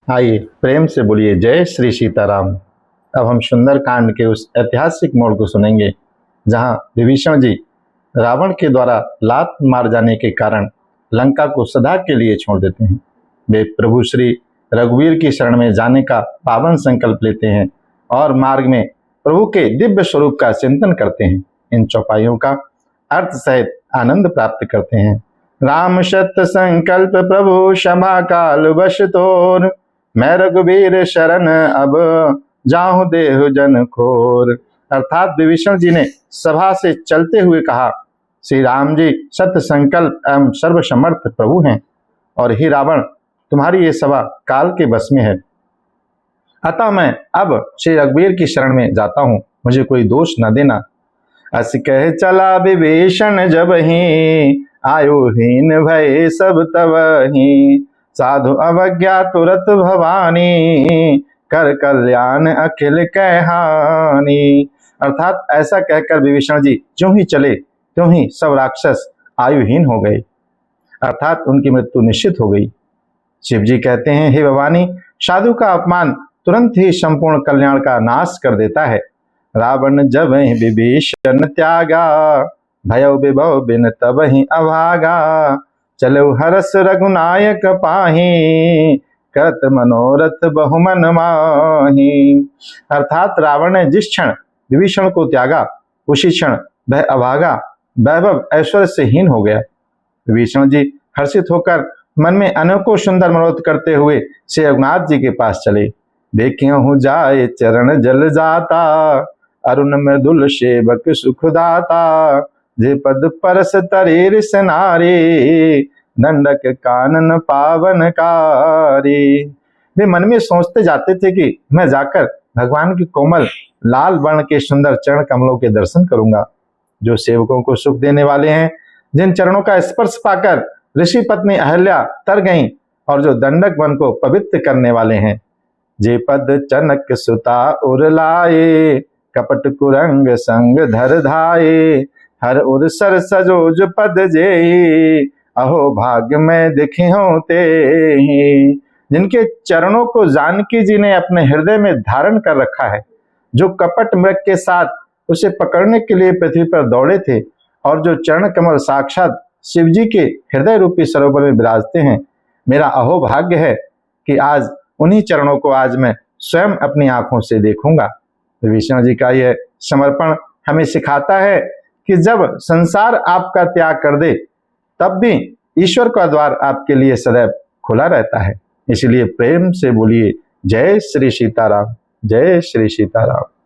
आइए प्रेम से बोलिए जय श्री सीताराम। अब हम सुंदर कांड के उस ऐतिहासिक मोड़ को सुनेंगे जहां विभीषण जी रावण के द्वारा लात मार जाने के कारण लंका को सदा के लिए छोड़ देते हैं। वे प्रभु श्री रघुवीर की शरण में जाने का पावन संकल्प लेते हैं और मार्ग में प्रभु के दिव्य स्वरूप का चिंतन करते हैं। इन चौपाइयों का अर्थ सहित आनंद प्राप्त करते हैं। राम शत संकल्प प्रभु क्षमा काल वश तोर, मैं रघुवीर शरण अब जाहु देहु जन खोर। अर्थात विभीषण जी ने सभा से चलते हुए कहा, श्री राम जी सत संकल्प एवं सर्वसमर्थ प्रभु हैं और हे रावण, तुम्हारी ये सभा काल के बस में है, अतः मैं अब श्री रघुवीर की शरण में जाता हूँ, मुझे कोई दोष न देना। अस कह चला विभीषण जब ही, आयुहीन भय सब तब ही, साधु अवज्ञा तुरत भवानी, कर कल्याण अखिल कहानी। अर्थात ऐसा कहकर विभीषण जी ज्यों ही चले त्यों ही सब राक्षस आयुहीन हो गए, अर्थात उनकी मृत्यु निश्चित हो गई। शिव जी कहते हैं, हे भवानी, साधु का अपमान तुरंत ही संपूर्ण कल्याण का नाश कर देता है। रावण जब विभीषण त्यागा, भयो विभव बिन तब ही अभागा, चलो हरस रघुनायक पाही, करत मनोरथ बहुमन माही। अर्थात रावण ने जिस क्षण विभीषण को त्यागा उसी क्षण वह अभागा वैभव ऐश्वर्य से हीन हो गया। विभीषण जी हर्षित होकर मन में अनेकों सुंदर मनोरथ करते हुए श्री रघुनाथ जी के पास चले। देखियो जाए चरण जल जाता, अरुण मृदुल सेवक सुखदाता, जे पद परस तरीर सनारे, दंडक कानन पावनकारी। वे मन में सोचते जाते थे कि मैं जाकर भगवान की कोमल लाल वर्ण के सुंदर चरण कमलों के दर्शन करूंगा, जो सेवकों को सुख देने वाले हैं, जिन चरणों का स्पर्श पाकर ऋषि पत्नी अहल्या तर गईं और जो दंडक वन को पवित्र करने वाले हैं। जे पद चनक सुता उर लाए, कपट कुरंग संग धर धाये, हर उर सर सजोज पद जेहि, अहो भाग्य में दिखे होते ही। जिनके चरणों को जानकी जी ने अपने हृदय में धारण कर रखा है, जो कपट मृग के साथ उसे पकड़ने के लिए पृथ्वी पर दौड़े थे और जो चरण कमल साक्षात शिव जी के हृदय रूपी सरोवर में विराजते हैं। मेरा अहो भाग्य है कि आज उन्हीं चरणों को आज मैं स्वयं अपनी आंखों से देखूंगा। विभीषण जी का यह समर्पण हमें सिखाता है कि जब संसार आपका त्याग कर दे तब भी ईश्वर का द्वार आपके लिए सदैव खुला रहता है। इसलिए प्रेम से बोलिए जय श्री सीताराम, जय श्री सीताराम।